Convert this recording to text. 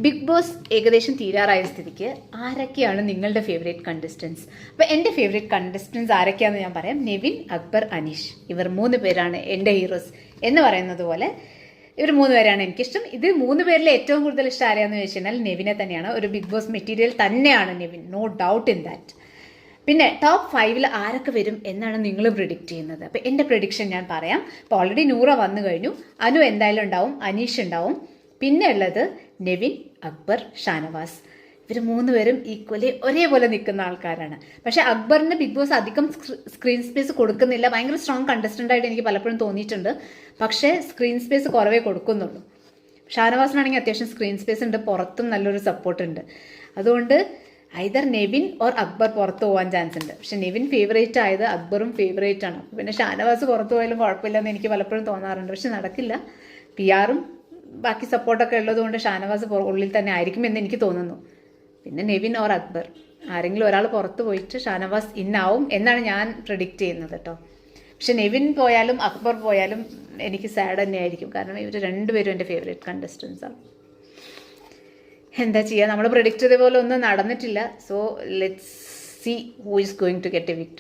Big boss ഏകദേശം തീരാറായ സ്ഥിതിക്ക് ആരൊക്കെയാണ് നിങ്ങളുടെ ഫേവറേറ്റ് കണ്ടസ്റ്റൻസ്? അപ്പോൾ എൻ്റെ ഫേവറേറ്റ് കണ്ടസ്റ്റൻസ് ആരൊക്കെയാണെന്ന് ഞാൻ പറയാം. നെവിൻ, അക്ബർ, അനീഷ്. ഇവർ 3 പേരാണ് എൻ്റെ ഹീറോസ് എന്ന് പറയുന്നത് പോലെ ഇവർ 3 പേരാണ് എനിക്കിഷ്ടം. ഇത് 3 പേരിൽ ഏറ്റവും കൂടുതൽ ഇഷ്ടം ആരെയാണെന്ന് ചോദിച്ചു കഴിഞ്ഞാൽ നെവിനെ തന്നെയാണ്. ഒരു ബിഗ് ബോസ് മെറ്റീരിയൽ തന്നെയാണ് Nevin, no doubt in that. പിന്നെ ടോപ്പ് 5 ആരൊക്കെ വരും എന്നാണ് നിങ്ങൾ പ്രിഡിക്റ്റ് ചെയ്യുന്നത്? അപ്പോൾ എൻ്റെ പ്രിഡിക്ഷൻ ഞാൻ പറയാം. ഇപ്പോൾ ഓൾറെഡി നൂറ വന്നു കഴിഞ്ഞു, അനു എന്തായാലും ഉണ്ടാവും, അനീഷ് ഉണ്ടാവും, പിന്നെ ഉള്ളത് നെവിൻ, അക്ബർ, ഷാനവാസ്. ഇവർ 3 പേരും ഈക്വലി ഒരേപോലെ നിൽക്കുന്ന ആൾക്കാരാണ്. പക്ഷേ അക്ബറിന് ബിഗ് ബോസ് അധികം സ്ക്രീൻ സ്പേസ് കൊടുക്കുന്നില്ല. ഭയങ്കര സ്ട്രോങ് കണ്ടസ്റ്റൻ്റ് ആയിട്ട് എനിക്ക് പലപ്പോഴും തോന്നിയിട്ടുണ്ട്. പക്ഷേ സ്ക്രീൻ സ്പേസ് കുറവേ കൊടുക്കുന്നുള്ളൂ. ഷാനവാസിനാണെങ്കിൽ അത്യാവശ്യം സ്ക്രീൻ സ്പേസ് ഉണ്ട്, പുറത്തും നല്ലൊരു സപ്പോർട്ട് ഉണ്ട്. അതുകൊണ്ട് ഐദർ നെവിൻ ഓർ അക്ബർ പുറത്ത് പോകാൻ ചാൻസ് ഉണ്ട്. പക്ഷെ നെവിൻ ഫേവറേറ്റ് ആയത് അക്ബറും ഫേവറേറ്റ് ആണ്. പിന്നെ ഷാനവാസ് പുറത്ത് പോയാലും കുഴപ്പമില്ലെന്ന് എനിക്ക് പലപ്പോഴും തോന്നാറുണ്ട്. പക്ഷെ നടക്കില്ല. PR-ഉം ബാക്കി സപ്പോർട്ടൊക്കെ ഉള്ളതുകൊണ്ട് ഷാനവാസ് ഉള്ളിൽ തന്നെ ആയിരിക്കും എന്ന് എനിക്ക് തോന്നുന്നു. പിന്നെ നെവിൻ ഓർ അക്ബർ ആരെങ്കിലും ഒരാൾ പുറത്ത് പോയിട്ട് ഷാനവാസ് ഇന്നാവും എന്നാണ് ഞാൻ പ്രിഡിക്റ്റ് ചെയ്യുന്നത് കേട്ടോ. പക്ഷെ നെവിൻ പോയാലും അക്ബർ പോയാലും എനിക്ക് സാഡ് തന്നെയായിരിക്കും. കാരണം ഇവർ 2 പേരും എൻ്റെ ഫേവറേറ്റ് കണ്ടസ്റ്റൻസാണ്. എന്താ ചെയ്യുക, നമ്മൾ പ്രിഡിക്റ്റ് ചെയ്ത പോലെ ഒന്നും നടന്നിട്ടില്ല. So let's see who is going to get a victory.